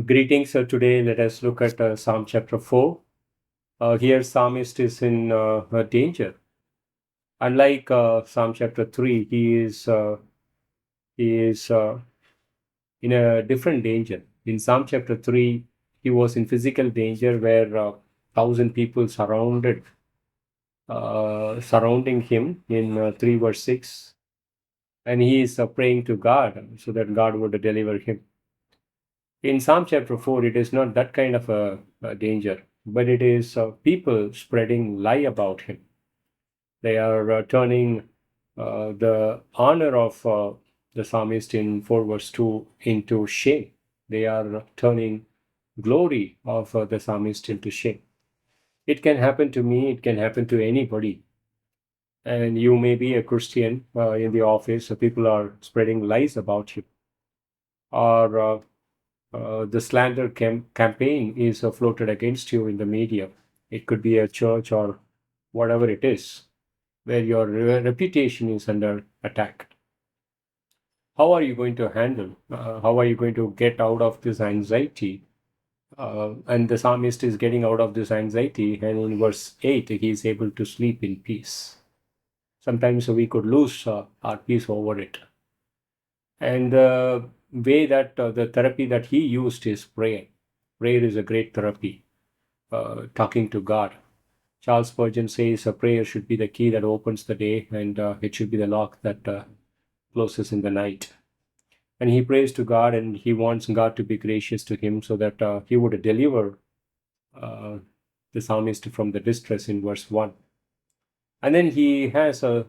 Greetings. Today, let us look at Psalm chapter 4. Here, psalmist is in a danger. Unlike Psalm chapter 3, he is in a different danger. In Psalm chapter 3, he was in physical danger where thousand people surrounding him in 3 verse 6, and he is praying to God so that God would deliver him. In Psalm chapter 4, it is not that kind of a danger, but it is people spreading lie about him. They are turning the honor of the psalmist in 4 verse 2 into shame. They are turning glory of the psalmist into shame. It can happen to me, it can happen to anybody. And you may be a Christian in the office, so people are spreading lies about you. Or the slander campaign is floated against you in the media. It could be a church or whatever it is, where your reputation is under attack. How are you going to handle? How are you going to get out of this anxiety? And the psalmist is getting out of this anxiety, and in verse 8, he is able to sleep in peace. Sometimes we could lose our peace over it. And the way that the therapy that he used is prayer. Prayer is a great therapy, talking to God. Charles Spurgeon says a prayer should be the key that opens the day, and it should be the lock that closes in the night. And he prays to God, and he wants God to be gracious to him so that he would deliver uh, the psalmist from the distress in verse 1. And then he has a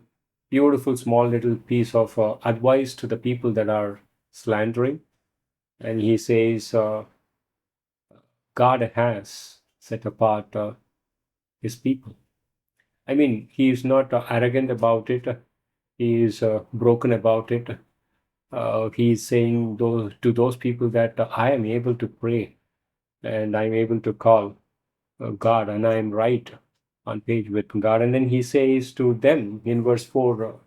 beautiful small little piece of advice to the people that are slandering. And he says, God has set apart his people. I mean, he is not arrogant about it. He is broken about it. He is saying to those people that I am able to pray and I'm able to call God and I am right on page with God. And then he says to them in verse 4,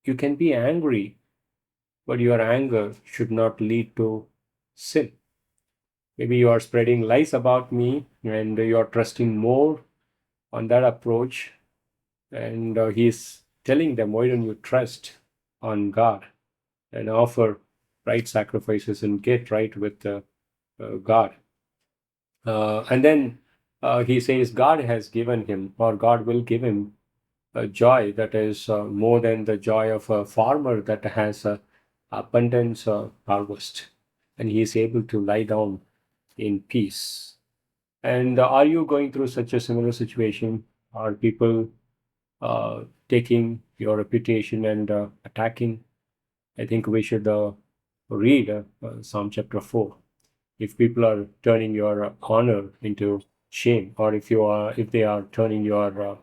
you can be angry, but your anger should not lead to sin. Maybe you are spreading lies about me and you are trusting more on that approach. And he's telling them, why don't you trust on God and offer right sacrifices and get right with God? And then he says, God has given him, or God will give him, a joy that is more than the joy of a farmer that has a abundance harvest, and he is able to lie down in peace. And are you going through such a similar situation? Are people taking your reputation and attacking? I think we should read Psalm chapter 4. If people are turning your honor into shame, or if they are turning your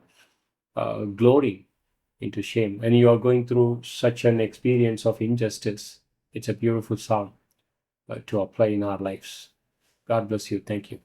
glory into shame, and you are going through such an experience of injustice, it's a beautiful psalm to apply in our lives. God bless you. Thank you.